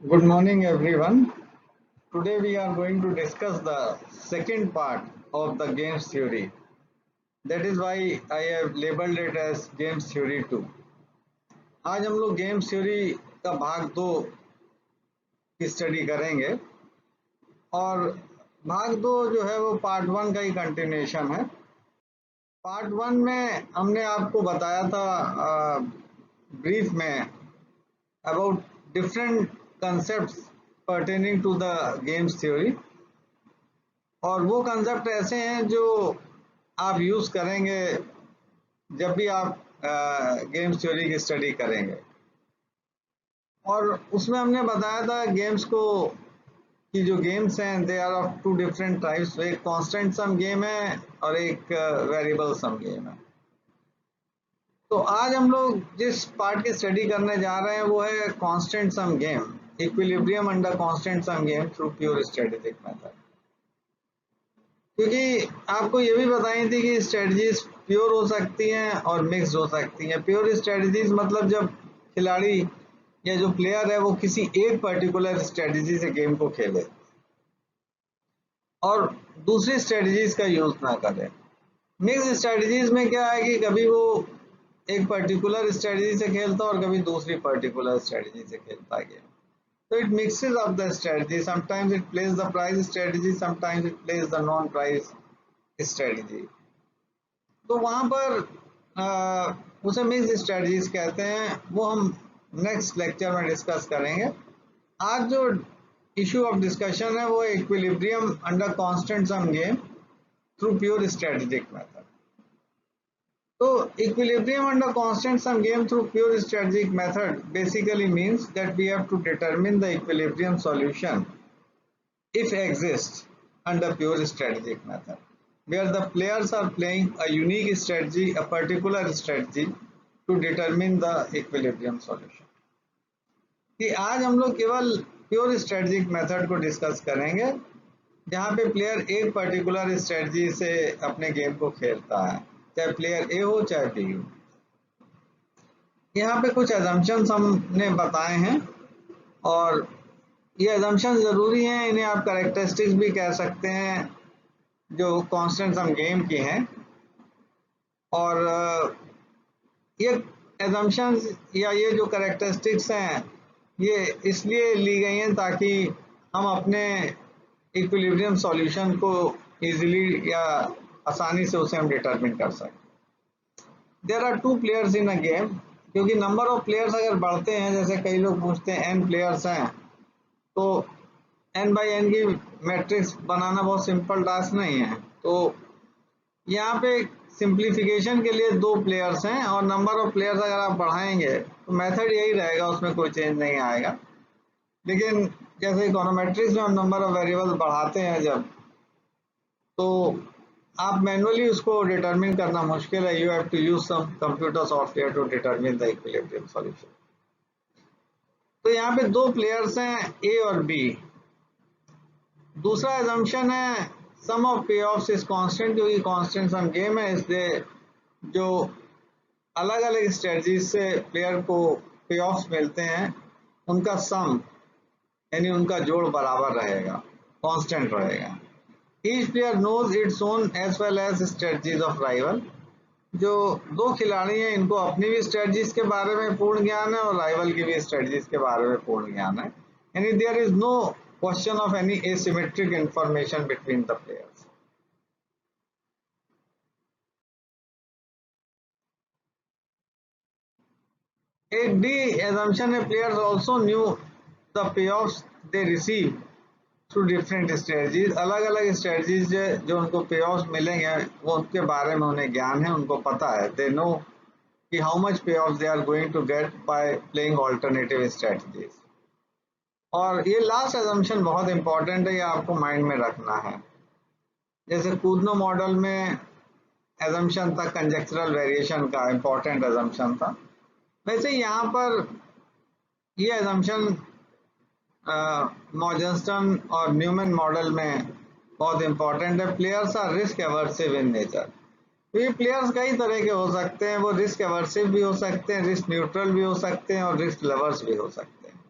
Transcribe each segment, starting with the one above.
Good morning, everyone. Today we are going to discuss the second part of the games theory. That is why I have labeled it as games theory 2. आज हम लोग games theory का भाग 2 की study करेंगे और भाग 2 जो है वो पार्ट 1 का ही कंटिन्यूएशन है। पार्ट 1 में हमने आपको बताया था ब्रीफ में about different concepts pertaining to the games theory और वो कंसेप्ट ऐसे हैं जो आप यूज करेंगे जब भी आप गेम्स थ्योरी की स्टडी करेंगे। और उसमें हमने बताया था गेम्स को कि जो गेम्स हैं they are of two different types, एक कांस्टेंट सम गेम है और एक वेरिएबल सम गेम है। तो आज हम लोग जिस पार्ट की स्टडी करने जा रहे हैं वो है constant sum game, equilibrium under constant sum game through pure strategic method. क्योंकि आपको ये भी बताई थी कि स्ट्रेटजीज प्योर हो सकती हैं और मिक्स हो सकती हैं। प्योर स्ट्रेटजीज मतलब जब खिलाड़ी या जो प्लेयर है वो किसी एक पर्टिकुलर स्ट्रेटजी से गेम को खेले और दूसरी स्ट्रेटजीज का यूज ना करे। मिक्स स्ट्रेटजीज में क्या है कि कभी वो एक पर्टिकुलर स्ट्रेटजी से खेलता है और कभी दूसरी पर्टिकुलर स्ट्रेटजी से खेलता है game. So it mixes up the strategy. Sometimes it plays the price strategy, sometimes it plays the non-price strategy. तो वहाँ पर उसे मिक्स स्ट्रेटजीज कहते हैं, वो हम नेक्स्ट लेक्चर में डिस्कस करेंगे। आज जो इशू ऑफ डिस्कशन है वो equilibrium under constant sum game through pure strategic method. So equilibrium under constant sum game through pure strategic method basically means that we have to determine the equilibrium solution if exists under pure strategic method, where the players are playing a unique strategy, a particular strategy to determine the equilibrium solution. कि आज हम लोग केवल pure strategic method को discuss करेंगे जहाँ पे player एक पर्टिकुलर स्ट्रेटजी से अपने गेम को खेलता है, चाहे प्लेयर ए हो चाहे बी हो। यहाँ पे कुछ एजम्पशंस हमने बताए हैं और ये एजम्पशंस ज़रूरी हैं, इन्हें आप कैरेक्टरिस्टिक्स भी कह सकते हैं जो कांस्टेंट सम गेम की हैं। और ये एजम्पशंस या ये जो कैरेक्टरिस्टिक्स हैं ये इसलिए ली गई हैं ताकि हम अपने इक्विलिब्रियम सॉल्यूशन को इजीली या आसानी से उसे हम डिटरमिन कर सकें। There are two players in a game, क्योंकि नंबर ऑफ प्लेयर्स अगर बढ़ते हैं, जैसे कई लोग पूछते हैं n प्लेयर्स हैं, तो n बाई n की मैट्रिक्स बनाना बहुत सिंपल टास्क नहीं है। तो यहाँ पे सिंप्लीफिकेशन के लिए 2 प्लेयर्स हैं और नंबर ऑफ प्लेयर्स अगर आप बढ़ाएंगे तो मेथड यही रहेगा, उसमें कोई चेंज नहीं आएगा। लेकिन जैसे इकोनोमेट्रिक्स में हम नंबर ऑफ वेरिएबल्स बढ़ाते हैं जब, तो आप मैनुअली उसको डिटरमिन करना मुश्किल है। You have to use some computer software to determine the equilibrium solution. तो यहाँ पे 2 प्लेयर्स हैं ए और बी। दूसरा एजम्पशन है सम ऑफ पे ऑफ्स इज कांस्टेंट, क्योंकि कांस्टेंट सम गेम है इसलिए जो अलग अलग स्ट्रेटजीज से प्लेयर को पे ऑफ्स मिलते हैं उनका सम यानी उनका जोड़ बराबर रहेगा, कांस्टेंट रहेगा। Each player knows its own as well as strategies of rival. जो 2 खिलाड़ी हैं इनको अपनी भी स्ट्रेटजीज के बारे में पूर्ण ज्ञान है और राइवल की भी स्ट्रेटजीज के बारे में पूर्ण ज्ञान है, यानी there is no question of any asymmetric information between the players. एक डी assumption है players also knew the payoffs they receive through different strategies. अलग अलग स्ट्रेटजीज जो उनको पे ऑफ्स मिलेंगे वो उनके बारे में उन्हें ज्ञान है, उनको पता है, दे नो कि how much payoff they are going to get by playing alternative strategies. और ये लास्ट एजम्पशन बहुत इंपॉर्टेंट है, ये आपको माइंड में रखना है। जैसे कूदनो मॉडल में एजम्पशन था कंजेक्चरल वेरिएशन का, इंपॉर्टेंट एजम्पशन था, वैसे यहाँ पर ये एजम्पशन मॉर्जनस्टन और न्यूमैन मॉडल में बहुत इंपॉर्टेंट है। Players are risk averse in nature. तो ये प्लेयर्स कई तरह के हो सकते हैं, वो रिस्क एवर्सिव भी हो सकते हैं, रिस्क न्यूट्रल भी हो सकते हैं और रिस्क लवर्स भी हो सकते हैं।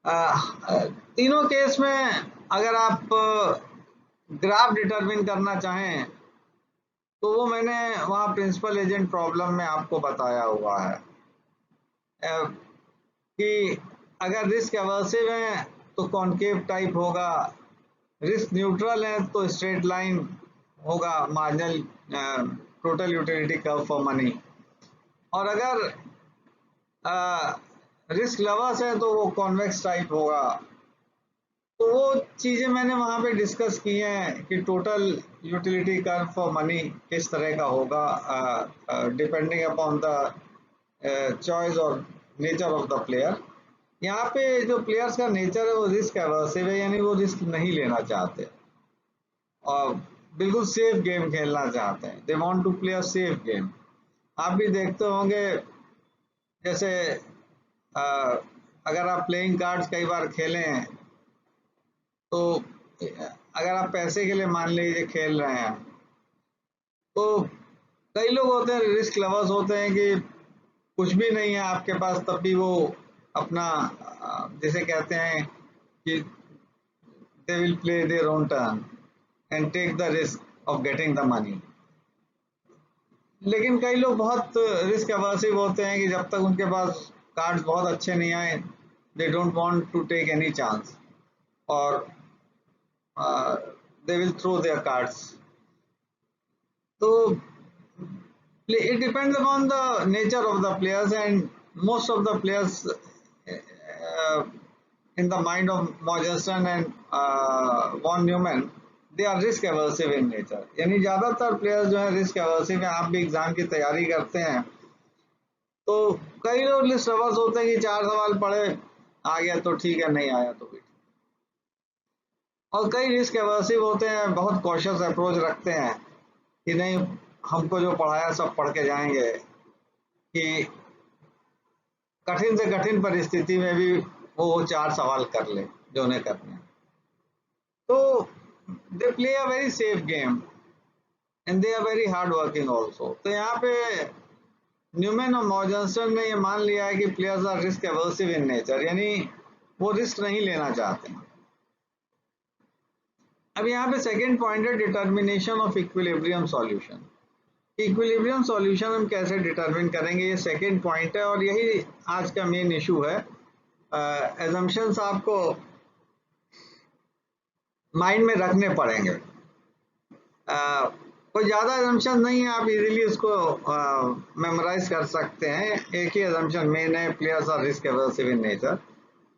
तीनों केस में अगर आप ग्राफ डिटरमिन करना चाहें तो वो मैंने वहाँ प्रिंसिपल एजेंट प्रॉब्लम में आपको बताया हुआ है कि अगर रिस्क एवर्सिव है तो कॉन्केव टाइप होगा, रिस्क न्यूट्रल है तो स्ट्रेट लाइन होगा, marginal total utility curve for money, और अगर रिस्क लवर्स है तो वो कॉन्वेक्स टाइप होगा। तो वो चीज़ें मैंने वहाँ पे डिस्कस की हैं कि total utility curve for money किस तरह का होगा डिपेंडिंग अपॉन द चॉइस और नेचर ऑफ द प्लेयर। यहाँ पे जो प्लेयर्स का नेचर है वो रिस्क एवर्सिव है, यानी वो रिस्क नहीं लेना चाहते और बिल्कुल सेफ गेम खेलना चाहते हैं। They want to play a safe game. आप भी देखते होंगे जैसे अगर आप प्लेइंग कार्ड्स कई बार खेले हैं तो अगर आप पैसे के लिए मान लीजिए खेल रहे हैं तो कई लोग होते हैं रिस्क लवर्स होते हैं कि कुछ भी नहीं है आपके पास तब भी वो अपना जिसे कहते हैं कि they will play their own turn and take the risk of getting the money. लेकिन कई लोग बहुत रिस्क अवर्सिव होते हैं कि जब तक उनके पास कार्ड्स बहुत अच्छे नहीं आए they don't want to take any chance और they will throw their cards. So it depends upon the nature of the players, and most of the players in the mind of Morgenstern and von Neumann, they are risk aversive in nature. यानी ज़्यादातर players जो है risk एवर्सिव हैं। आप भी exam की तैयारी करते हैं तो कई लोग रिस्क अवर्स होते हैं कि 4 सवाल पढ़े आ गया तो ठीक है, नहीं आया तो भी, और कई रिस्क एवर्सिव होते हैं, बहुत कॉशियस अप्रोच रखते हैं कि नहीं हमको जो पढ़ाया सब पढ़ के जाएंगे कि कठिन से कठिन परिस्थिति में भी वो 4 सवाल कर ले जो उन्हें करने हैं। तो they play a very safe game and they are very hard working also. तो यहाँ पे न्यूमैन और मॉर्जेंसन ने ये मान लिया है कि players are risk averse in nature, यानी वो रिस्क नहीं लेना चाहते हैं। अब यहाँ पे सेकेंड पॉइंट है determination of equilibrium solution. Equilibrium solution हम कैसे डिटरमिन करेंगे, ये सेकेंड पॉइंट है और यही आज का मेन इशू है। एजम्पशंस आपको माइंड में रखने पड़ेंगे। कोई ज़्यादा एजम्पशन नहीं है, आप इजीली उसको मेमोराइज कर सकते हैं। एक ही एजम्पशन मेन है, players are risk averse in nature.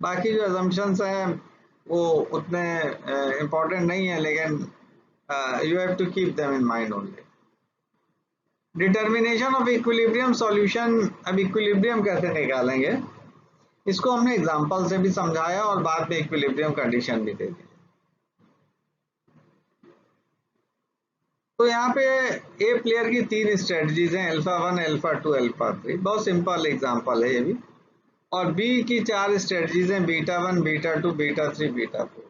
बाकी जो एजम्पशंस हैं वो उतने इम्पोर्टेंट नहीं है, लेकिन you have to keep them in mind only. Determination of equilibrium solution. अब इक्विलिब्रियम कैसे निकालेंगे इसको हमने एग्जांपल से भी समझाया और बाद में इक्विलिब्रियम कंडीशन भी दे दी। तो यहाँ पे ए प्लेयर की 3 स्ट्रेटजीज हैं, अल्फा 1, अल्फा 2, अल्फा 3। बहुत सिंपल एग्जांपल है ये भी। और बी की 4 स्ट्रेटजीज हैं, बीटा 1, बीटा 2, बीटा 3, बीटा 4।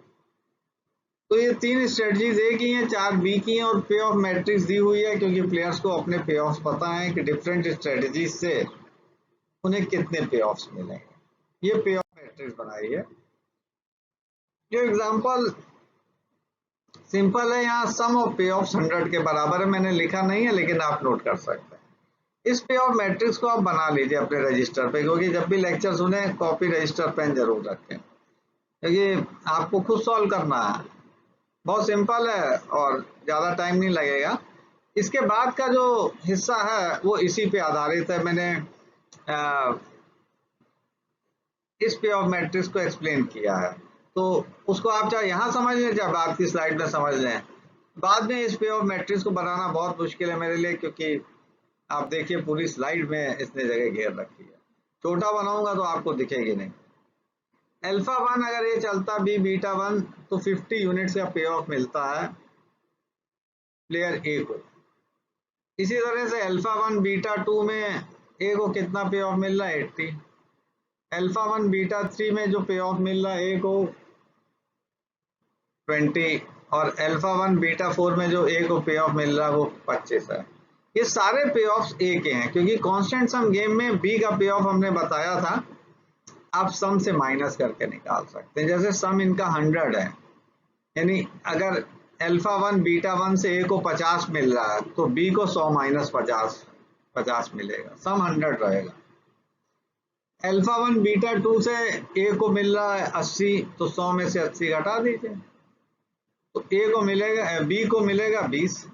तो ये 3 स्ट्रेटजीज ए की हैं, 4 बी की हैं और पे ऑफ मैट्रिक्स दी हुई है क्योंकि प्लेयर्स को अपने पे ऑफ पता है कि डिफरेंट स्ट्रेटजीज से उन्हें कितने पे ऑफ मिलेंगे। ये पे ऑफ मैट्रिक्स बनाई है। जो एग्जांपल सिंपल है, यहाँ सम ऑफ पे ऑफ 100 के बराबर है, मैंने लिखा नहीं है लेकिन आप नोट कर सकते हैं। इस पे ऑफ मैट्रिक्स को आप बना लीजिए अपने रजिस्टर पे, क्योंकि जब भी लेक्चर सुने कॉपी रजिस्टर पेन जरूर रखें क्योंकि आपको खुद सॉल्व करना है। बहुत सिंपल है और ज़्यादा टाइम नहीं लगेगा। इसके बाद का जो हिस्सा है वो इसी पे आधारित है। मैंने इस पे ऑफ मैट्रिक्स को एक्सप्लेन किया है, तो उसको आप चाहे यहाँ समझ लें चाहे बाद की स्लाइड में समझ लें। बाद में इस पे ऑफ मैट्रिक्स को बनाना बहुत मुश्किल है मेरे लिए, क्योंकि आप देखिए पूरी स्लाइड में इसने जगह घेर रखी है। छोटा बनाऊंगा तो आपको दिखेगी नहीं। अल्फा 1 अगर ये चलता बी बीटा 1 तो 50 यूनिट्स का पे ऑफ मिलता है प्लेयर ए को। इसी तरह से अल्फा 1 बीटा 2 में ए को कितना पे ऑफ मिल रहा है, 80। अल्फा 1 बीटा 3 में जो पे ऑफ मिल रहा है ए को 20, और अल्फा 1 बीटा 4 में जो ए को पे ऑफ मिल रहा है वो 25 है। ये सारे पे ऑफ्स ए के हैं क्योंकि कांस्टेंट सम गेम में बी का पे ऑफ हमने बताया था। आप सम से माइनस करके निकाल सकते हैं। जैसे सम इनका 100 है, यानी अगर अल्फा 1 बीटा 1 से ए को 50 मिल रहा है तो बी को 100 माइनस 50 मिलेगा, सम 100 रहेगा। अल्फा 1 बीटा 2 से ए को मिल रहा है 80, तो 100 में से 80 घटा दीजिए, तो ए को मिलेगा, बी को मिलेगा 20।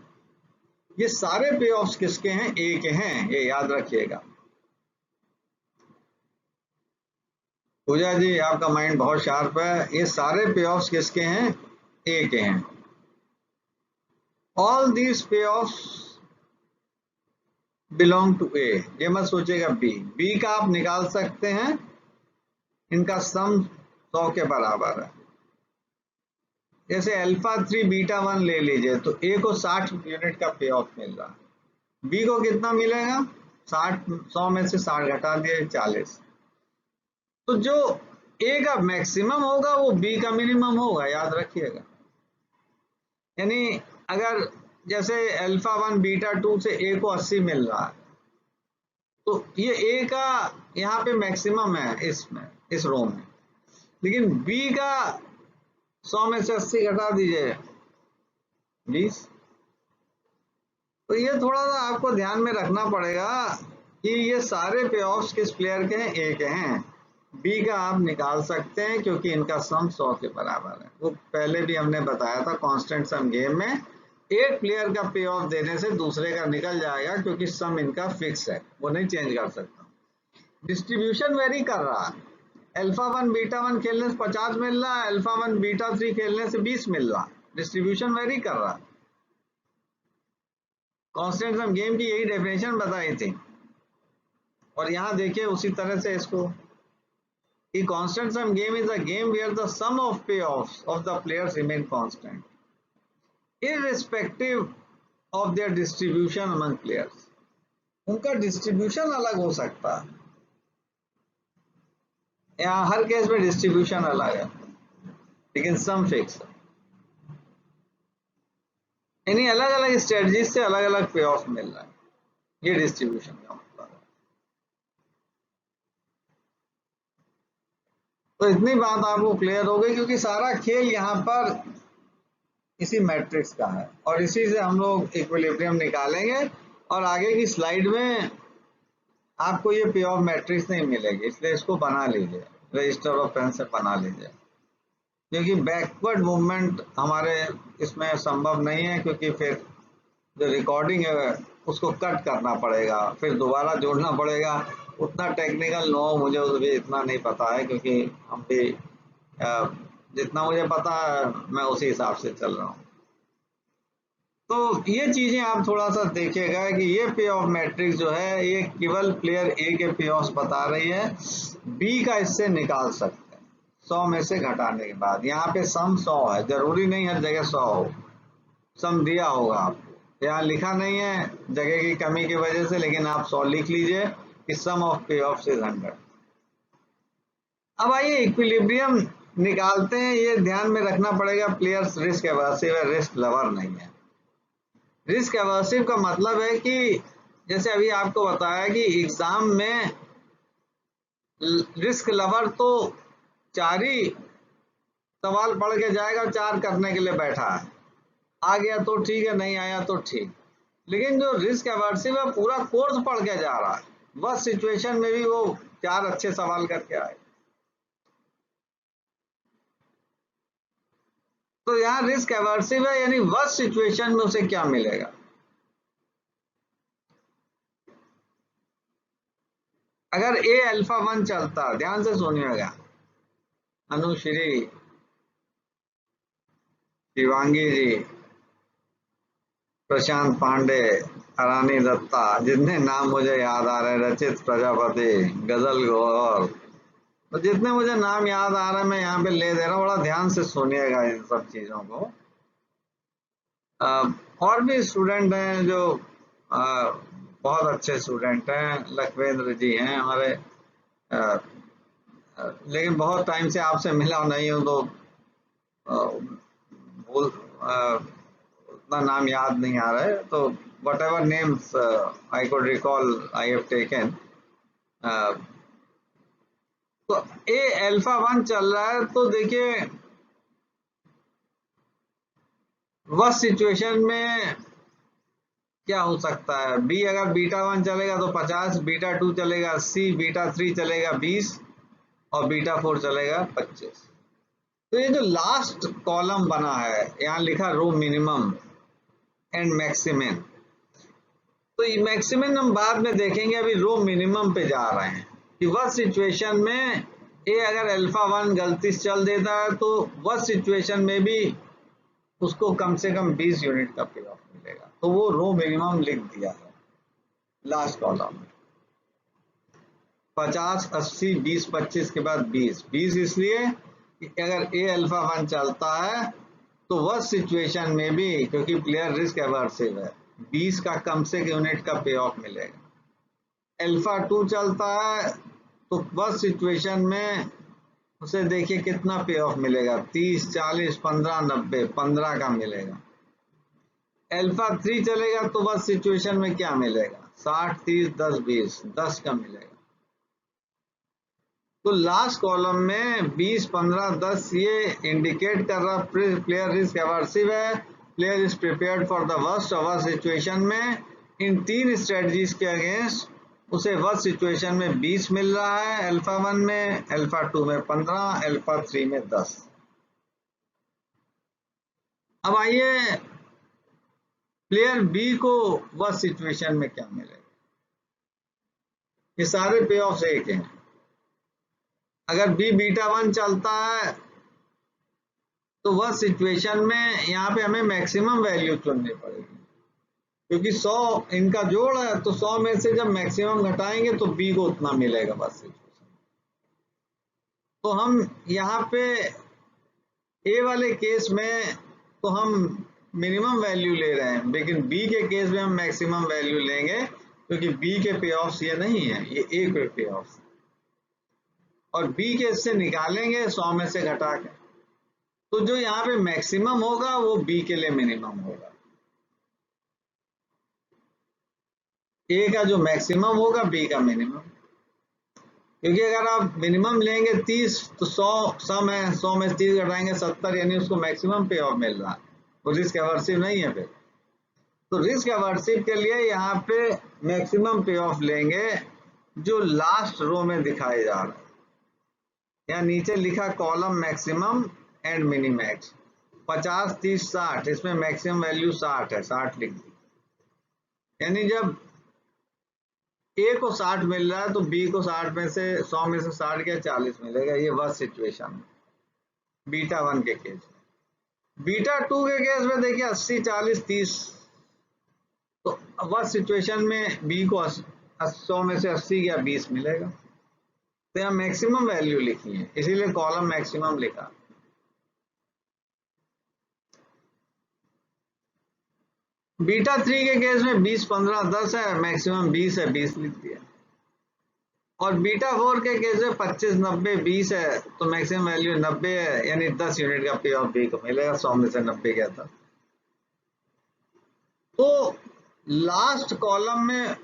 ये सारे पे ऑफ्स किसके हैं? ए के हैं, ये याद रखिएगा। पूजा जी आपका माइंड बहुत शार्प है। ये सारे पे ऑफ्स किसके हैं? ए के हैं। ऑल दीज पे ऑफ्स बिलोंग टू ए। ये मत सोचेगा बी का आप निकाल सकते हैं, इनका सम 100 के बराबर है। जैसे अल्फा 3 बीटा 1 ले लीजिए, तो ए को 60 यूनिट का पे ऑफ मिल रहा है, बी को कितना मिलेगा? 60, 100 में से 60 घटा दिए 40। तो जो ए का मैक्सिमम होगा वो बी का मिनिमम होगा, याद रखिएगा। यानी अगर जैसे अल्फा 1 बीटा 2 से ए को 80 मिल रहा है, तो ये ए का यहाँ पे मैक्सिमम है इसमें, इस रो में, लेकिन बी का 100 में से 80 घटा दीजिए 20। तो ये थोड़ा सा आपको ध्यान में रखना पड़ेगा कि ये सारे पे ऑफ्स किस प्लेयर के हैं? ए के हैं। बी का आप निकाल सकते हैं क्योंकि इनका सम 100 के बराबर है। वो पहले भी हमने बताया था कांस्टेंट सम गेम में, एक प्लेयर का पे ऑफ देने से दूसरे का निकल जाएगा क्योंकि सम इनका फिक्स है, वो नहीं चेंज कर सकता। डिस्ट्रीब्यूशन वेरी कर रहा है, अल्फा 1 बीटा 1 खेलने से 50 मिल रहा है, अल्फा 1 बीटा 3 खेलने से 20 मिल रहा है, डिस्ट्रीब्यूशन वेरी कर रहा है। कांस्टेंट सम गेम की यही डेफिनेशन बताई थी, और यहाँ देखिए उसी तरह से इसको कि constant sum game is a game where the sum of payoffs of the players remain constant irrespective of their distribution among players। उनका डिस्ट्रीब्यूशन अलग हो सकता है, यहाँ हर केस में डिस्ट्रीब्यूशन अलग है लेकिन सम फिक्स है। यानी अलग अलग स्ट्रेटजीज से अलग अलग पे ऑफ मिल रहा है, ये डिस्ट्रीब्यूशन का मतलब है। तो इतनी बात आपको क्लियर हो गई, क्योंकि सारा खेल यहाँ पर इसी मैट्रिक्स का है और इसी से हम लोग इक्विलिब्रियम निकालेंगे, और आगे की स्लाइड में आपको ये पे ऑफ मैट्रिक्स नहीं मिलेगी, इसलिए इसको बना लीजिए, रजिस्टर ऑफ पेन से बना लीजिए, क्योंकि बैकवर्ड मूवमेंट हमारे इसमें संभव नहीं है, क्योंकि फिर जो रिकॉर्डिंग है उसको कट करना पड़ेगा, फिर दोबारा जोड़ना पड़ेगा। उतना टेक्निकल नो मुझे भी इतना नहीं पता है, क्योंकि हम भी जितना मुझे पता है मैं उसी हिसाब से चल रहा हूँ। तो ये चीजें आप थोड़ा सा देखिएगा कि ये पे ऑफ मैट्रिक्स जो है ये केवल प्लेयर ए के पे ऑफ बता रही है, बी का इससे निकाल सकते हैं 100 में से घटाने के बाद। यहाँ पे सम 100 है, जरूरी नहीं हर जगह 100 हो, सम दिया होगा आपको, यहाँ लिखा नहीं है जगह की कमी की वजह से, लेकिन आप 100 लिख लीजिए कि सम ऑफ पे ऑफ इज 100। अब आइए इक्विलिब्रियम निकालते हैं। ये ध्यान में रखना पड़ेगा, प्लेयर्स रिस्क एवर्सिव है, रिस्क लवर नहीं है। रिस्क एवर्सिव का मतलब है कि जैसे अभी आपको बताया कि एग्जाम में रिस्क लवर तो 4 ही सवाल पढ़ के जाएगा, 4 करने के लिए बैठा है, आ गया तो ठीक है, नहीं आया तो ठीक। लेकिन जो रिस्क एवर्सिव है पूरा कोर्स पढ़ के जा रहा है, बस सिचुएशन में भी वो 4 अच्छे सवाल करके आए। तो यहाँ रिस्क एवर्सिव है, यानी वर्स्ट सिचुएशन में उसे क्या मिलेगा। अगर ए अल्फा 1 चलता, ध्यान से सुनिएगा, अनुश्री, शिवांगी जी, प्रशांत पांडे, अरानी दत्ता, जितने नाम मुझे याद आ रहे हैं, रचित प्रजापति, गजल गौर, तो जितने मुझे नाम याद आ रहे हैं मैं यहाँ पे ले दे रहा हूँ, बड़ा ध्यान से सुनिएगा इन सब चीजों को। और भी स्टूडेंट हैं जो बहुत अच्छे स्टूडेंट हैं, लखवेंद्र जी हैं हमारे, लेकिन बहुत टाइम से आपसे मिला नहीं हूँ तो भूल उतना नाम याद नहीं आ रहा है, तो whatever names I could recall I have taken, तो ए अल्फा 1 चल रहा है, तो देखिए वह सिचुएशन में क्या हो सकता है, बी अगर बीटा 1 चलेगा तो 50, बीटा 2 चलेगा 80, बीटा 3 चलेगा 20 और बीटा 4 चलेगा 25। तो ये जो लास्ट कॉलम बना है, यहाँ लिखा रो मिनिमम एंड मैक्सिमम, तो ये मैक्सिमम हम बाद में देखेंगे, अभी रो मिनिमम पे जा रहे हैं कि वह सिचुएशन में ए अगर अल्फा 1 गलती से चल देता है तो वह सिचुएशन में भी उसको कम से कम 20 यूनिट का पे ऑफ मिलेगा। तो वो रो मिनिमम लिख दिया है लास्ट कॉलम में, 50, 80, 20, 25 के बाद 20, 20 इसलिए कि अगर ए अल्फा 1 चलता है तो वह सिचुएशन में भी, क्योंकि प्लेयर रिस्क एवर्सिव है, 20 का कम से यूनिट का पे ऑफ मिलेगा। अल्फा 2 चलता है तो वह सिचुएशन में उसे देखिए कितना पे ऑफ मिलेगा, 30, 40, 15, 90, 15 का मिलेगा। अल्फा 3 चलेगा तो वह सिचुएशन में क्या मिलेगा, 60, 30, 10, 20, 10 का मिलेगा। तो लास्ट कॉलम में 20, 15, 10 ये इंडिकेट कर रहा प्लेयर रिस्क एवर्सिव है, player is prepared for the worst. और वह सिचुएशन में इन 3 स्ट्रेटजीज के अगेंस्ट उसे वह सिचुएशन में 20 मिल रहा है, अल्फा 1 में, अल्फा 2 में 15, अल्फा 3 में 10। अब आइए प्लेयर बी को वह सिचुएशन में क्या मिलेगा। ये सारे पे ऑफ एक हैं। अगर बी बीटा 1 चलता है तो वह सिचुएशन में यहाँ पे हमें मैक्सिमम वैल्यू चुननी पड़ेगी, क्योंकि 100 इनका जोड़ है, तो 100 में से जब मैक्सिमम घटाएंगे तो बी को उतना मिलेगा बस सिचुएशन। तो हम यहाँ पे ए वाले केस में तो हम मिनिमम वैल्यू ले रहे हैं, लेकिन बी के केस में हम मैक्सिमम वैल्यू लेंगे, क्योंकि बी के पे ऑफ ये नहीं है, ये ए के पे ऑफ, और बी के इससे निकालेंगे 100 में से घटा के, तो जो यहाँ पे मैक्सिमम होगा वो बी के लिए मिनिमम होगा। ए का जो मैक्सिमम होगा बी का मिनिमम, क्योंकि अगर आप मिनिमम लेंगे 30 तो 100 में 100 में 30 घटाएंगे 70, यानी उसको मैक्सिमम पे ऑफ मिल रहा है, वो रिस्क एवर्सिव नहीं है फिर। तो रिस्क एवर्सिव के लिए यहाँ पे मैक्सिमम पे ऑफ लेंगे जो लास्ट रो में दिखाए जा रहा है। यहाँ नीचे लिखा कॉलम मैक्सिमम एंड मिनिमैक्स, 50, 30, 60, इसमें मैक्सिमम वैल्यू 60 है, 60 लिख दी। यानी जब ए को 60 मिल रहा है तो बी को 60 में से 100 में से 60 क्या 40 मिलेगा। ये वह सिचुएशन बीटा 1 के केस में। बीटा 2 के केस में देखिए 80, 40, 30, तो वह सिचुएशन में बी को 100 में से 80 या 20 मिलेगा। तो यहाँ मैक्सिमम वैल्यू लिखी है, इसीलिए कॉलम मैक्सिमम लिखा। बीटा 3 के केस में 20, 15, 10 है, मैक्सिमम 20 है, 20 लिख दिया। और बीटा 4 के केस में 25, 90, 20 है, तो मैक्सिमम वैल्यू 90 है, यानी 10 यूनिट का पे ऑफ बी को मिलेगा, 100 में से 90 गया था। तो लास्ट कॉलम में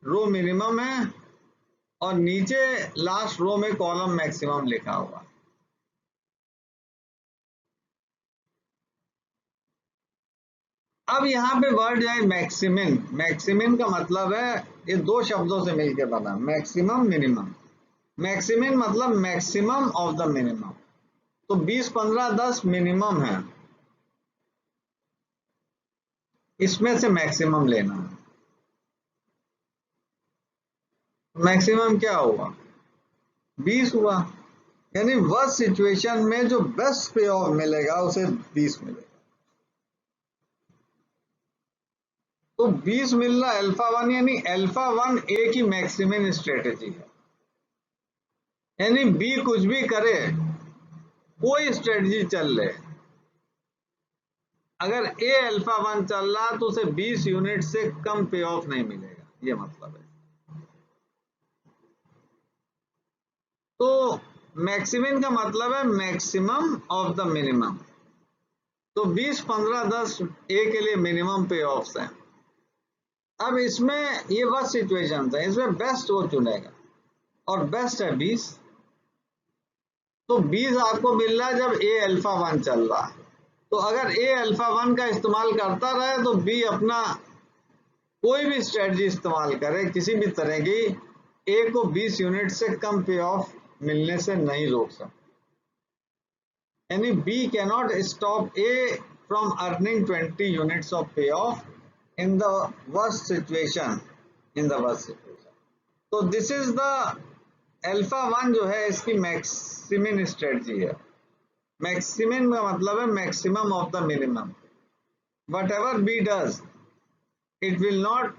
रो मिनिमम है और नीचे लास्ट रो में कॉलम मैक्सिमम लिखा हुआ। अब यहाँ पे वर्ड है मैक्सिमम। मैक्सिमम का मतलब है, ये 2 शब्दों से मिलकर बना, मैक्सिमम मिनिमम। मैक्सिमम मतलब मैक्सिमम ऑफ द मिनिमम। तो 20, 15, 10 मिनिमम है, इसमें से मैक्सिमम लेना है। मैक्सिमम क्या हुआ, 20 हुआ, यानी वह सिचुएशन में जो बेस्ट पे ऑफ मिलेगा उसे 20 मिलेगा। तो 20 मिल रहा अल्फा 1, यानी अल्फा 1 ए की मैक्सिमम स्ट्रेटेजी है। यानी बी कुछ भी करे, कोई स्ट्रेटजी चल रहे, अगर ए अल्फा 1 चल रहा तो उसे 20 यूनिट से कम पे ऑफ नहीं मिलेगा, ये मतलब है। तो मैक्सिमम का मतलब है मैक्सिमम ऑफ द मिनिमम। तो 20, 15, 10 ए के लिए मिनिमम पे ऑफ्स हैं। अब इसमें ये वह सिचुएशन है, इसमें बेस्ट वो चुनेगा और बेस्ट है 20। तो 20 आपको मिल रहा है जब ए अल्फा 1 चल रहा है। तो अगर ए अल्फा 1 का इस्तेमाल करता रहे तो बी अपना कोई भी स्ट्रेटजी इस्तेमाल करे किसी भी तरह की, ए को 20 यूनिट से कम पे ऑफ मिलने से नहीं रोक सकता। यानी B cannot stop A from earning 20 units of payoff in the worst situation, तो दिस इज द अल्फा 1 जो है इसकी मैक्सिमम स्ट्रेटजी है। मैक्सिमम का मतलब है maximum of the minimum. What ever be does it will not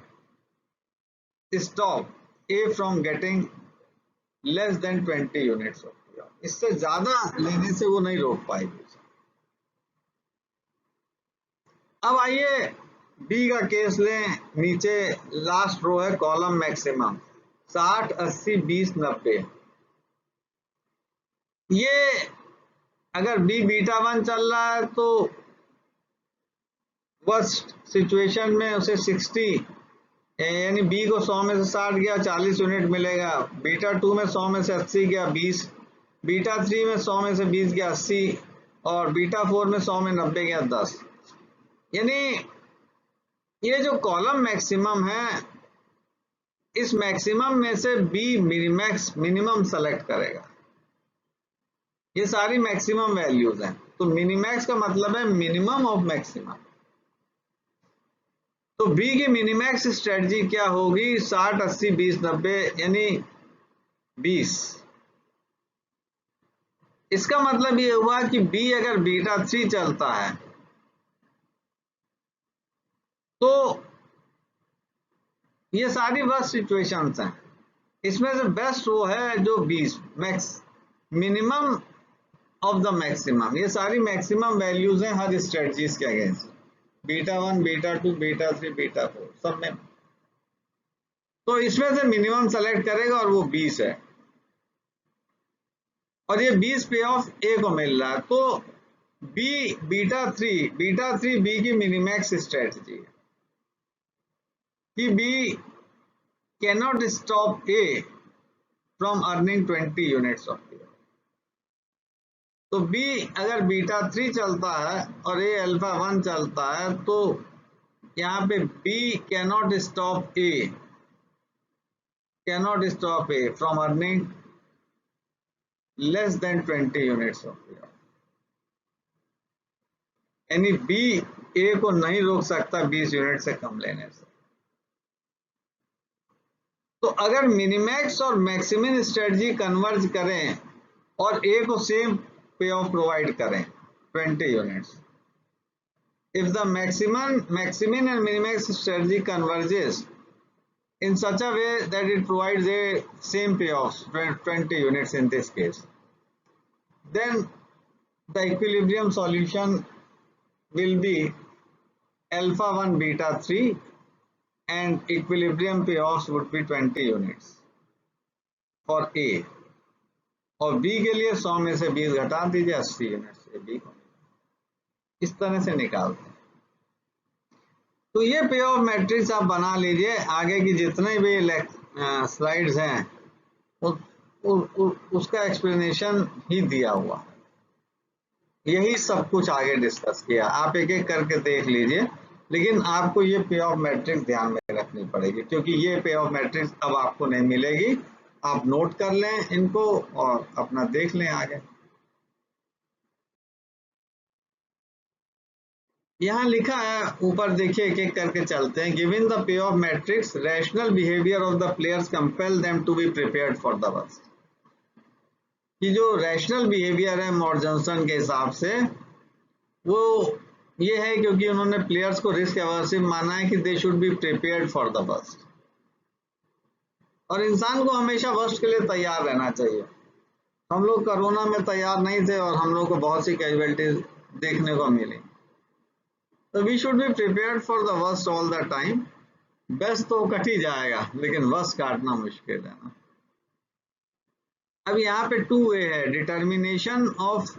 stop A from getting less than 20 units of PR. इससे ज्यादा लेने से वो नहीं रोक पाएगी। अब आइए B का केस लें। नीचे लास्ट रो है कॉलम मैक्सिमम 60, 80, 20, 90। ये अगर B बीटा 1 चल रहा है तो वर्स्ट सिचुएशन में उसे 60 यानी बी को 100 में से 60 गया 40 यूनिट मिलेगा, बीटा 2 में 100 में से 80 गया 20, बीटा 3 में 100 में से 20 गया 80 और बीटा 4 में 100 में 90 गया 10। यानी ये जो कॉलम मैक्सिमम है इस मैक्सिमम में से बी मिनिमैक्स मिनिमम सेलेक्ट करेगा। ये सारी मैक्सिमम वैल्यूज हैं, तो मिनिमैक्स का मतलब है मिनिमम ऑफ मैक्सिमम। तो बी की मिनिमैक्स स्ट्रेटजी क्या होगी? 60, 80, 20, 90 यानी 20। इसका मतलब ये हुआ कि बी अगर बीटा 3 चलता है तो ये सारी वर्स्ट सिचुएशंस हैं, इसमें से बेस्ट वो है जो 20 max minimum of the maximum. ये सारी मैक्सिमम वैल्यूज हैं हर स्ट्रेटजीज के against, beta 1, beta 2, beta 3, beta 4 सब में। तो इसमें से मिनिमम सेलेक्ट करेगा और वो 20 है और ये 20 पे ऑफ ए को मिल रहा है। तो बी बीटा 3 बी की मिनिमैक्स स्ट्रेटजी है कि B cannot stop A from earning 20 units of A. तो बी अगर बीटा 3 चलता है और ए अल्फा 1 चलता है तो यहाँ पे B cannot stop A from earning less than 20 units of A. यानी बी ए को नहीं रोक सकता 20 यूनिट से कम लेने से। तो अगर मिनिमैक्स और मैक्सिमम स्ट्रेटजी कन्वर्ज करें और ए को सेम पे ऑफ प्रोवाइड करें 20 units, if the maximum and minimax strategy converges in such a way that it provides a same payoffs 20 units in this case, then the equilibrium solution will be alpha 1 beta 3 and equilibrium payoffs would be 20 units for A और B के लिए 100 में से 20 घटा दीजिए 80 unit से B को इस तरह से निकालते हैं। तो ये पे ऑफ मैट्रिक्स आप बना लीजिए। आगे की जितने भी स्लाइड्स हैं उसका एक्सप्लेनेशन ही दिया हुआ है, यही सब कुछ आगे डिस्कस किया। आप एक एक करके देख लीजिए, लेकिन आपको ये पे ऑफ मैट्रिक्स ध्यान में रखनी पड़ेगी क्योंकि ये पे ऑफ मैट्रिक्स अब आपको नहीं मिलेगी। आप नोट कर लें इनको और अपना देख लें आगे। यहाँ लिखा है ऊपर, देखिए एक एक करके चलते हैं। Given the payoff matrix rational behaviour of the players compel them to be prepared for the worst. कि जो रैशनल बिहेवियर है मॉड जॉनसन के हिसाब से वो ये है क्योंकि उन्होंने प्लेयर्स को रिस्क एवर्सिव माना है कि they should be prepared for the worst. और इंसान को हमेशा वर्स्ट के लिए तैयार रहना चाहिए। हम लोग कोरोना में तैयार नहीं थे और हम लोग को बहुत सी कैजुअलिटीज देखने को मिली। तो we should be prepared for the worst all the time. Best तो कट ही जाएगा लेकिन वर्स्ट काटना मुश्किल है ना। अब यहाँ पे 2A है, determination of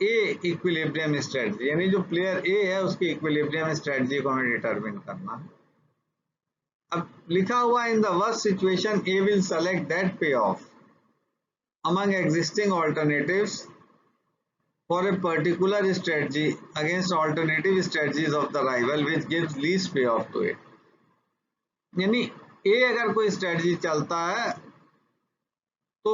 A equilibrium strategy, यानी जो प्लेयर ए है उसकी इक्विलिब्रियम स्ट्रेटजी को हमें डिटर्मिन करना है। अब लिखा हुआ इन the worst situation A will select that पे of among existing alternatives for a particular strategy against alternative strategies of the rival which gives least payoff to it. यानी ए अगर कोई स्ट्रेटजी चलता है तो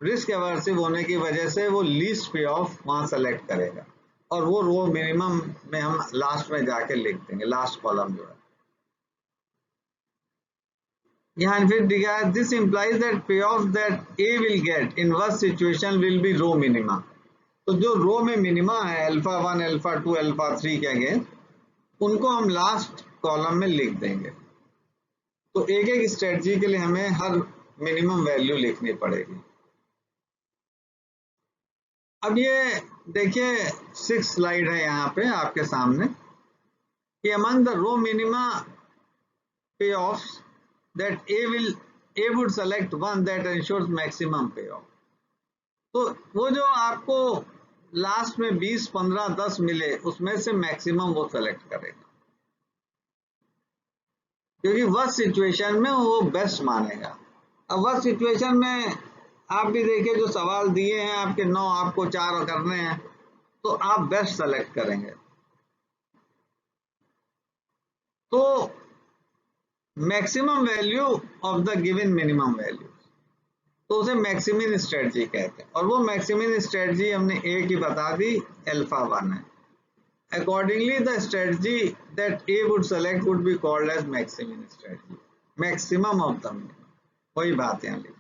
रिस्क एवर्सिव होने की वजह से वो लीस्ट पे ऑफ वहां सेलेक्ट करेगा और वो रो मिनिमम में हम लास्ट में जाके लिख देंगे, लास्ट कॉलम जो है यहाँ फिर दिखा है this implies that payoff that A will get in worst situation will be row minima. तो जो रो में मिनिमा है अल्फा 1 अल्फा 2 अल्फा 3 के अगेंस्ट उनको हम लास्ट कॉलम में लिख देंगे। तो एक एक स्ट्रेटजी के लिए हमें हर मिनिमम वैल्यू लिखनी पड़ेगी। अब ये देखिए 6 स्लाइड है यहाँ पे आपके सामने कि अमंग द रो मिनिमा पे of that A would select one that ensures maximum पे ऑफ। तो वो जो आपको लास्ट में 20 15 10 मिले उसमें से मैक्सिमम वो सेलेक्ट करेगा क्योंकि वर्स्ट सिचुएशन में वो बेस्ट मानेगा। अब वर्स्ट सिचुएशन में आप भी देखिए जो सवाल दिए हैं आपके 9 आपको 4 करने हैं तो आप बेस्ट सेलेक्ट करेंगे। तो maximum value of the given minimum value तो उसे मैक्सिमम स्ट्रेटजी कहते हैं और वो मैक्सिमम स्ट्रेटजी हमने ए की बता दी अल्फा 1 है। Accordingly, the strategy that A would select would be called as maximum strategy. Maximum of the minimum. वही बात यहाँ लिखी।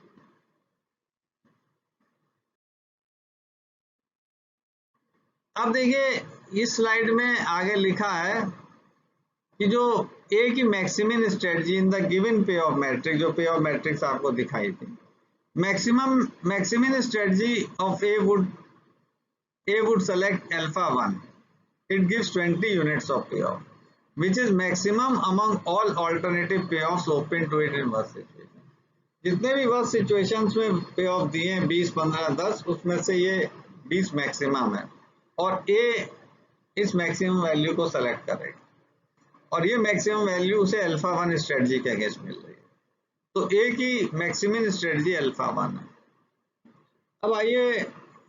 अब देखिए इस स्लाइड में आगे लिखा है कि जो A की maximum strategy in the given payoff matrix, जो पे ऑफ मैट्रिक्स आपको दिखाई थी, maximum strategy of A would select alpha 1. It gives 20 units of payoff, which is maximum among all alternative payoffs open to it in worst situation. जितने भी worst situations में पे of दिए हैं 20 15 10 उसमें से ये 20 मैक्सिमम है और ए इस मैक्सिमम वैल्यू को सेलेक्ट करेगा और ये मैक्सिमम वैल्यू उसे अल्फा 1 स्ट्रेटजी के अगेंस्ट मिल रही है। तो ए की मैक्सिमम स्ट्रेटजी अल्फा 1 है। अब आइए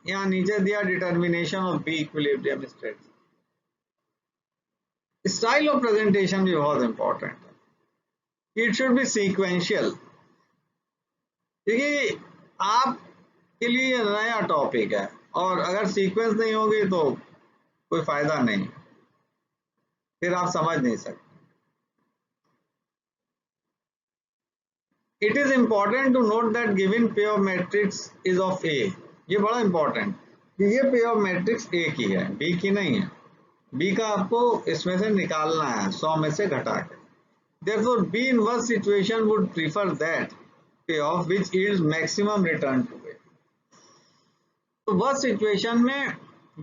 यहाँ नीचे दिया determination of B equilibrium strategy. Style of presentation भी बहुत इंपॉर्टेंट है। इट शुड बी सीक्वेंशियल क्योंकि आपके लिए नया टॉपिक है और अगर सीक्वेंस नहीं होगी तो कोई फायदा नहीं, फिर आप समझ नहीं सकते। It is important to note that given payoff matrix is of A. ये बड़ा इंपॉर्टेंट कि ये पे ऑफ मैट्रिक्स ए की है, बी की नहीं है। बी का आपको इसमें से निकालना है 100 में से घटा के। Therefore, B in worst situation would prefer that payoff which yields maximum return to it. तो वर्स्ट सिचुएशन में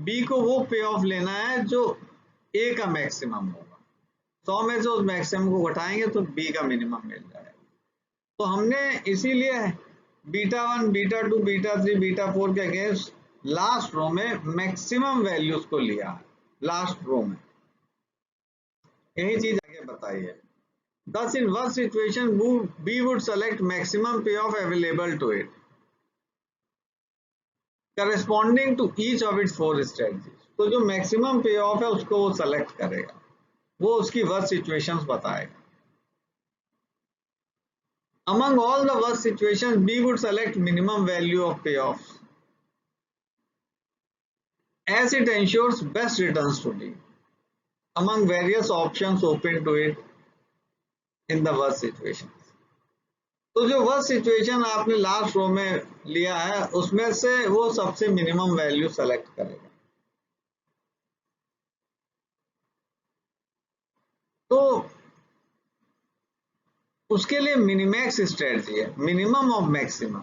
B को वो पे ऑफ लेना है जो A का मैक्सिमम होगा। 100 में से उस मैक्सिमम को घटाएंगे तो B का मिनिमम मिल जाएगा। तो हमने इसीलिए बीटा 1 बीटा 2 बीटा 3 बीटा 4 के अगेंस्ट लास्ट रो में मैक्सिमम वैल्यूज को लिया है लास्ट रो में। यही चीज आगे बताई है। Thus in worst situation B would select maximum payoff available to it corresponding to each of its 4 strategies. तो जो मैक्सिमम पे ऑफ है उसको वो सेलेक्ट करेगा, वो उसकी वर्स्ट सिचुएशंस बताएगा। Among all the worst situations B would select minimum value of payoffs as it ensures best returns to D among various options open to it in the worst situations. तो जो worst situation आपने last row में लिया है उसमें से वो सबसे मिनिमम वैल्यू सेलेक्ट करेगा। तो उसके लिए मिनिमैक्स स्ट्रेटजी है, मिनिमम ऑफ मैक्सिमम,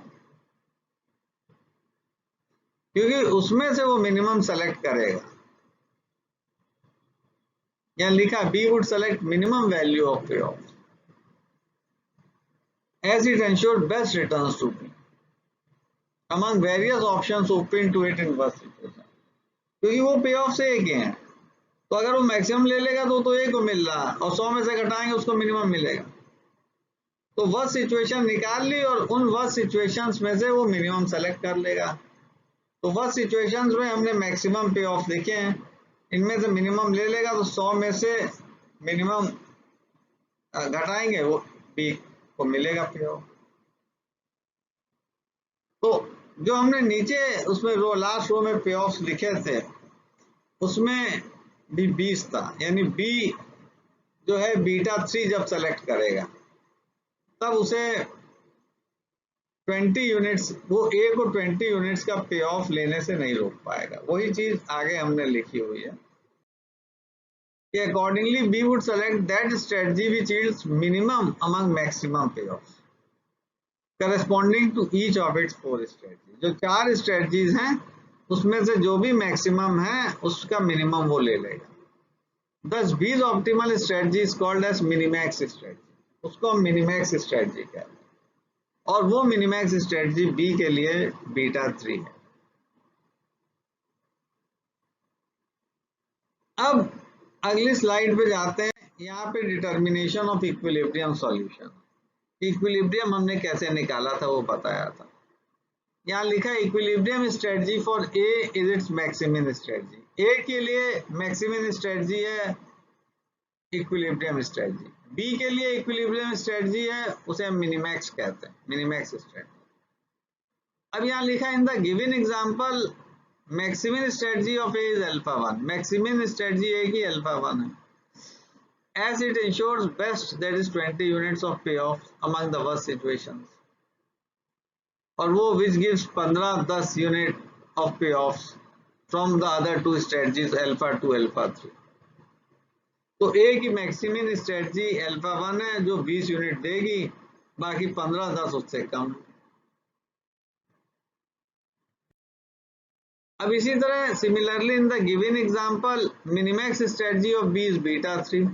क्योंकि उसमें से वो मिनिमम सेलेक्ट करेगा। यहाँ लिखा B would select minimum value of payoff as it ensured best returns to B among various options open to it in worst situation. क्योंकि वो पे ऑफ से एक ही है, तो अगर वो मैक्सिमम ले लेगा तो एक को मिल रहा है और 100 में से घटाएंगे उसको मिनिमम मिलेगा। तो वर्स्ट सिचुएशन निकाल ली और उन वर्स्ट सिचुएशंस में से वो मिनिमम सेलेक्ट कर लेगा। तो वर्स्ट सिचुएशंस में हमने मैक्सिमम पे ऑफ लिखे हैं, इनमें से मिनिमम ले लेगा, तो 100 में से मिनिमम घटाएंगे वो बी को मिलेगा पे ऑफ। तो जो हमने नीचे उसमें रो लास्ट रो में पे ऑफ लिखे थे उसमें भी 20 था, यानी बी जो है बीटा 3 जब सेलेक्ट करेगा तब उसे 20 यूनिट्स, वो ए को 20 यूनिट्स का पे ऑफ लेने से नहीं रोक पाएगा। वही चीज आगे हमने लिखी हुई है कि accordingly B would select that strategy which yields minimum among maximum payoff corresponding to each of its 4 strategy. जो 4 स्ट्रेटजीज हैं उसमें से जो भी मैक्सिमम है उसका मिनिमम वो ले लेगा। Thus, B's optimal strategy is called as minimax strategy. उसको हम मिनिमैक्स स्ट्रेटजी कहते हैं और वो मिनिमैक्स स्ट्रेटजी बी के लिए बीटा 3 है। अब अगली स्लाइड पे जाते हैं। यहाँ पे determination of equilibrium solution, equilibrium हमने कैसे निकाला था वो बताया था। यहाँ लिखा है equilibrium strategy for A is its maximum strategy. A के लिए मैक्सिमम स्ट्रेटजी है इक्विलिब्रियम स्ट्रेटजी, बी के लिए इक्विलिब्रियम स्ट्रेटजी है उसे हम मिनिमैक्स कहते हैं, मिनिमैक्स स्ट्रेटजी। अब यहाँ लिखा है in the given example maximum strategy of A is alpha 1। Maximum strategy A की अल्फा 1 है as it ensures best that is 20 units of payoff among the worst situations, और वो which gives 15-10 unit of payoff from the other 2 strategies alpha 2 alpha 3। तो ए की maximum strategy alpha 1 है जो 20 unit देगी, बाकी 15-10 उससे कम। अब इसी तरह similarly in the given example minimax strategy of B is beta 3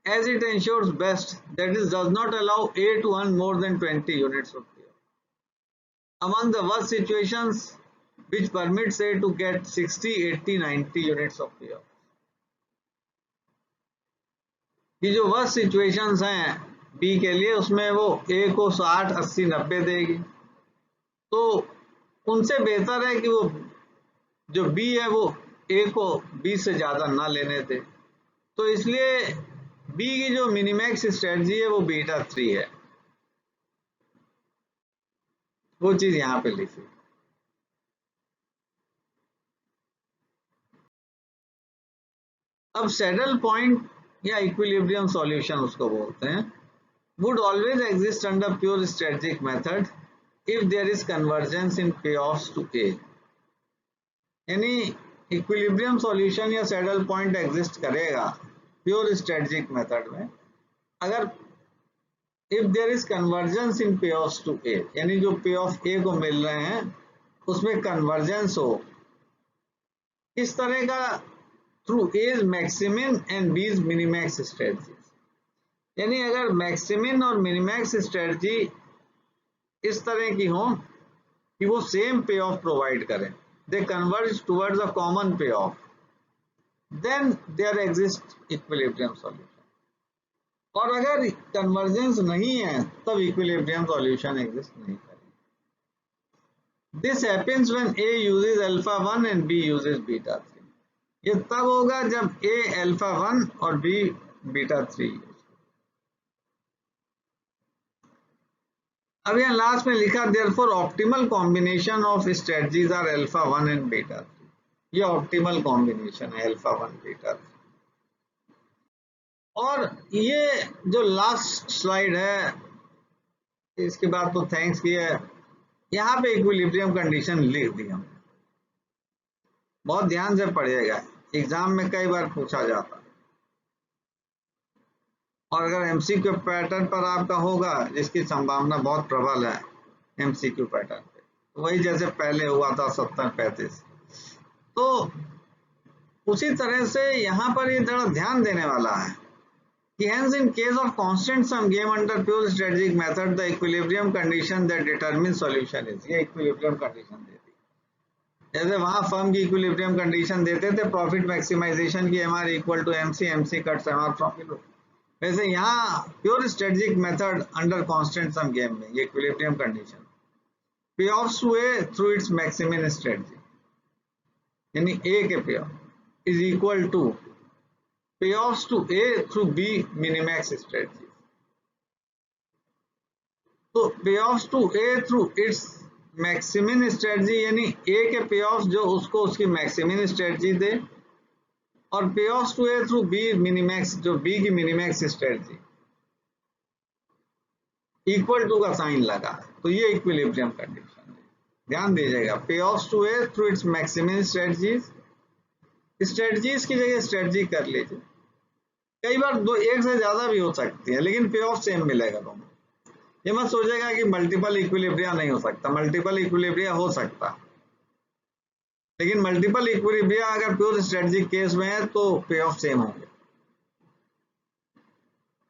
as it ensures best that is does not allow A to earn more than 20 units of P among the worst situations which permits A to get 60, 80, 90 units of P। ये जो worst situations हैं B के लिए उसमें वो ए को 60, 80, 90 देगी, तो उनसे बेहतर है कि वो जो बी है वो ए को 20 से ज्यादा ना लेने दे। तो इसलिए बी की जो मिनिमैक्स स्ट्रेटजी है वो बीटा 3 है, वो चीज यहाँ पे लिखी। अब सैडल पॉइंट या इक्विलिब्रियम सॉल्यूशन उसको बोलते हैं, would always exist under pure strategic method if there is convergence in payoffs to A। यानी इक्विलिब्रियम सॉल्यूशन या सैडल पॉइंट एग्जिस्ट करेगा प्योर स्ट्रेटजिक मेथड में अगर इफ देयर इज कन्वर्जेंस इन पे ऑफ टू ए, यानी जो पे ऑफ ए को मिल रहे हैं उसमें कन्वर्जेंस हो। इस तरह का थ्रू एज मैक्सिमम एंड बीज मिनिमैक्स स्ट्रेटजी, यानी अगर मैक्सिमम और मिनिमैक्स स्ट्रेटजी इस तरह की हो कि वो सेम पे ऑफ प्रोवाइड करें, they converge towards a common payoff, then there exist equilibrium solution. और अगर कन्वर्जेंस नहीं है तब इक्विलिब्रियम सॉल्यूशन एग्जिस्ट नहीं करेगा। This happens when A uses alpha 1 and B uses beta 3। ये तब होगा जब ए अल्फा 1 और बी बीटा 3। अब यहाँ लास्ट में लिखा therefore optimal combination of strategies are alpha 1 and beta 3। ये ऑप्टिमल कॉम्बिनेशन है अल्फा 1 बीटा 3। और ये जो लास्ट स्लाइड है इसके बाद तो थैंक्स की है, यहाँ पे इक्विलिब्रियम कंडीशन लिख दी हमने, बहुत ध्यान से पढ़िएगा, एग्जाम में कई बार पूछा जाता है। और अगर एमसीक्यू पैटर्न पर आपका होगा जिसकी संभावना बहुत प्रबल है एमसीक्यू पैटर्न पे, तो वही जैसे पहले हुआ था 70-35, तो उसी तरह से यहाँ पर ये थोड़ा ध्यान देने वाला है कि hence in case of constant sum game under pure strategic method the equilibrium condition that determines solution is, ये equilibrium condition देती है। जैसे वहां फर्म की equilibrium condition देते थे प्रॉफिट मैक्सिमाइजेशन की MR equal to MC, MC cuts MR from below, वैसे यहाँ pure strategic method under constant sum game में ये equilibrium condition payoff to A through its maximum strategy, यानी A के payoff is equal to payoff to A through B minimax strategy. तो payoff to A through its maximum strategy यानी A के पे of जो उसको उसकी maximum strategy दे, और payoff to A through B minimax जो बी की मिनिमैक्स स्ट्रेटजी, इक्वल टू का साइन लगा, तो ये इक्विलिब्रियम कंडीशन है। ध्यान दीजिएगा, payoff to A through its maximum strategies, strategies की जगह स्ट्रेटजी कर लीजिए। कई बार दो एक से ज्यादा भी हो सकती है, लेकिन पे ऑफ सेम मिलेगा दोनों। ये मत सोचेगा कि मल्टीपल इक्विलिब्रिया नहीं हो सकता, मल्टीपल इक्विलिब्रिया हो सकता, लेकिन मल्टीपल इक्विलिब्रिया अगर प्योर स्ट्रेटजिक केस में है तो पे ऑफ सेम होंगे।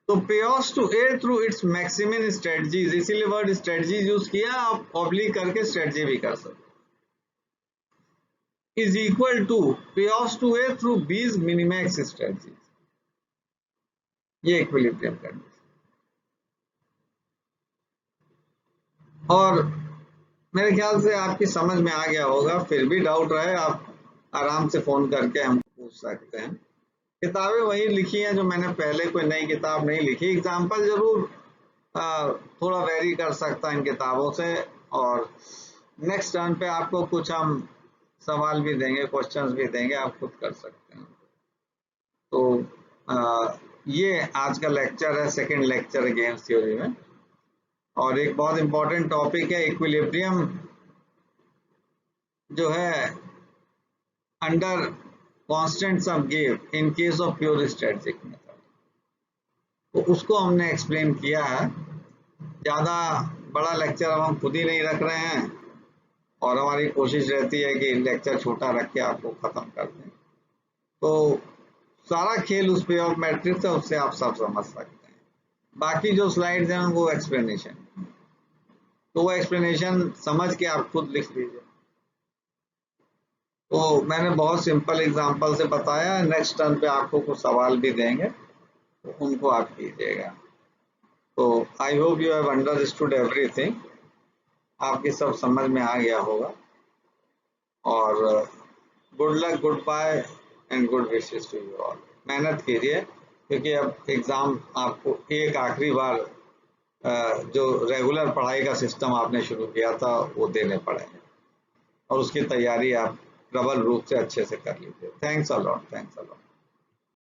तो payoff to A through its maximum strategies, इसीलिए वर्ड स्ट्रेटजी यूज किया, आप ऑब्लिक करके स्ट्रेटजी भी कर सकते, is equal to payoff to A through B's minimax strategies, ये इक्विलिब्रियम कंडीशन। और मेरे ख्याल से आपकी समझ में आ गया होगा, फिर भी डाउट रहे आप आराम से फोन करके हम पूछ सकते हैं। किताबें वही लिखी हैं जो मैंने पहले, कोई नई किताब नहीं लिखी। एग्जाम्पल जरूर थोड़ा वेरी कर सकता है इन किताबों से, और नेक्स्ट टर्न पे आपको कुछ हम सवाल भी देंगे, क्वेश्चंस भी देंगे, आप खुद कर सकते हैं। तो ये आज का लेक्चर है, सेकंड लेक्चर है गेम्स थ्योरी में, और एक बहुत इंपॉर्टेंट टॉपिक है इक्विलिब्रियम जो है under constant sum game in case of pure strategic method, तो उसको हमने एक्सप्लेन किया है। ज़्यादा बड़ा लेक्चर अब हम खुद ही नहीं रख रहे हैं, और हमारी कोशिश रहती है कि लेक्चर छोटा रख के आपको ख़त्म कर दें। तो सारा खेल उस पे ऑफ मैट्रिक्स है, उससे आप सब समझ सकते हैं। बाकी जो स्लाइड्स हैं वो एक्सप्लेनेशन, तो वो एक्सप्लेनेशन समझ के आप खुद लिख लीजिए। तो मैंने बहुत सिंपल एग्जांपल से बताया, नेक्स्ट टर्न पे आपको कुछ सवाल भी देंगे, तो उनको आप कीजिएगा। तो I hope you have understood everything, आपकी सब समझ में आ गया होगा। और good luck, good bye and good wishes to you all. मेहनत कीजिए, क्योंकि अब एग्ज़ाम आपको एक आखिरी बार जो रेगुलर पढ़ाई का सिस्टम आपने शुरू किया था वो देने पड़ेंगे, और उसकी तैयारी आप प्रबल रूप से अच्छे से कर लीजिए। Thanks a lot, thanks a lot.